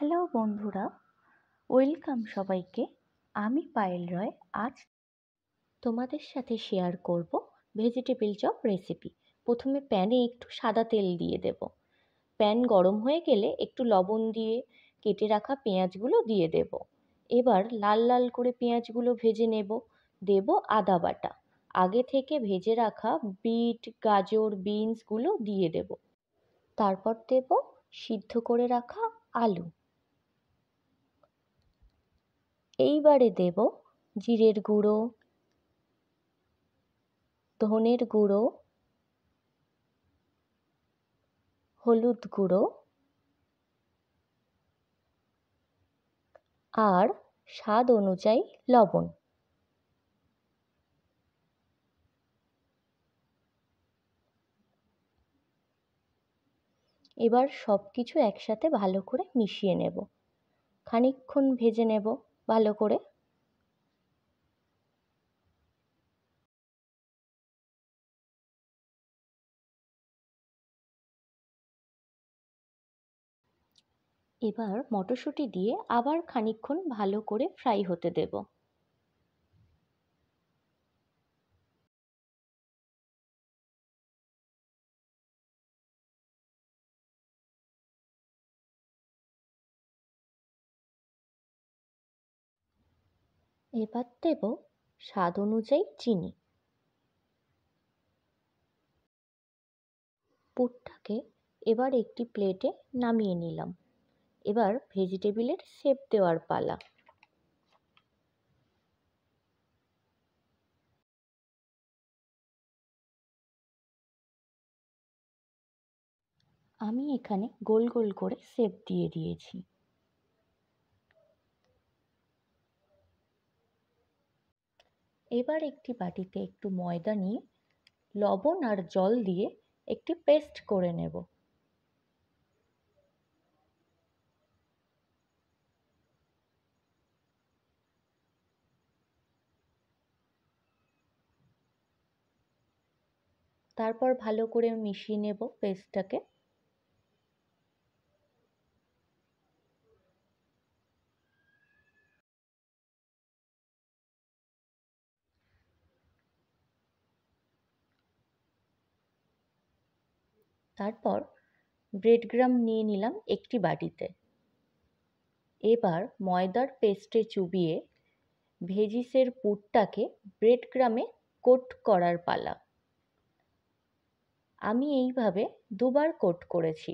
Hello বন্ধুরা, welcome সবাইকে। আমি পায়েল রয়। আজ তোমাদের সাথে শেয়ার করব ভেজিটেবিল চপ রেসিপি। প্রথমে প্যানে একটু সাদা তেল দিয়ে দেব। প্যান গরম হয়ে গেলে একটু লবণ দিয়ে কেটে রাখা পেঁয়াজগুলো দিয়ে দেব। এবার লাল লাল করে পেঁয়াজগুলো ভেজে নেব। দেব আদা বাটা। আগে থেকে ভেজে রাখা বিট, গাজর, বিনসগুলো দিয়ে দেব। তারপর দেব সিদ্ধ করে রাখা আলু। এইবারে দেব জিরের গুঁড়ো, ধনের গুঁড়ো, হলুদ গুঁড়ো আর স্বাদ অনুযায়ী লবণ। এবার সব কিছু একসাথে ভালো করে মিশিয়ে নেব। খানিকক্ষণ ভেজে নেব ভালো করে। এবার মটরশুঁটি দিয়ে আবার খানিকক্ষণ ভালো করে ফ্রাই হতে দেব। এবার দেব স্বাদ অনুযায়ী চিনি। পুরটাকে এবার একটি প্লেটে নামিয়ে নিলাম। এবার ভেজিটেবিলের শেপ দেওয়ার পালা। আমি এখানে গোল গোল করে শেপ দিয়ে দিয়েছি। এবার একটি বাটিতে একটু ময়দা নিয়ে লবণ আর জল দিয়ে একটি পেস্ট করে নেব। তারপর ভালো করে মিশিয়ে নেব পেস্টটাকে। তারপর ব্রেড ক্রাম্ব নিয়ে নিলাম একটি বাটিতে। এবার ময়দার পেস্টে চুবিয়ে ভেজিসের পুরটাকে ব্রেড ক্রাম্বে কোট করার পালা। আমি এইভাবে দুবার কোট করেছি।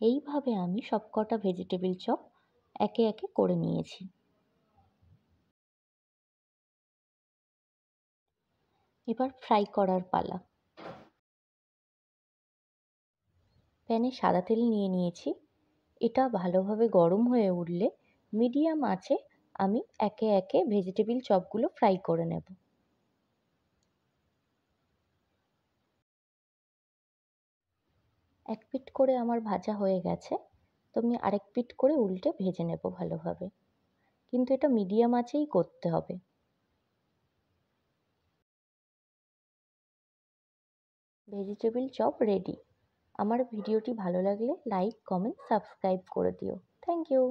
এইভাবে আমি সবকটা ভেজিটেবিল চপ একে একে করে নিয়েছি। এবার ফ্রাই করার পালা। প্যানে সাদা তেল নিয়ে নিয়েছি। এটা ভালোভাবে গরম হয়ে উঠলে মিডিয়াম আঁচে আমি একে একে ভেজিটেবিল চপগুলো ফ্রাই করে নেব। এক পিঠ করে আমার ভাজা হয়ে গেছে, তো আমি আরেক পিঠ করে উল্টে ভেজে নেব ভালোভাবে। কিন্তু এটা মিডিয়াম আঁচেই করতে হবে। Vegetable chop ready. আমার ভিডিওটি ভালো লাগলে লাইক, কমেন্ট, সাবস্ক্রাইব করে দিও। Thank you.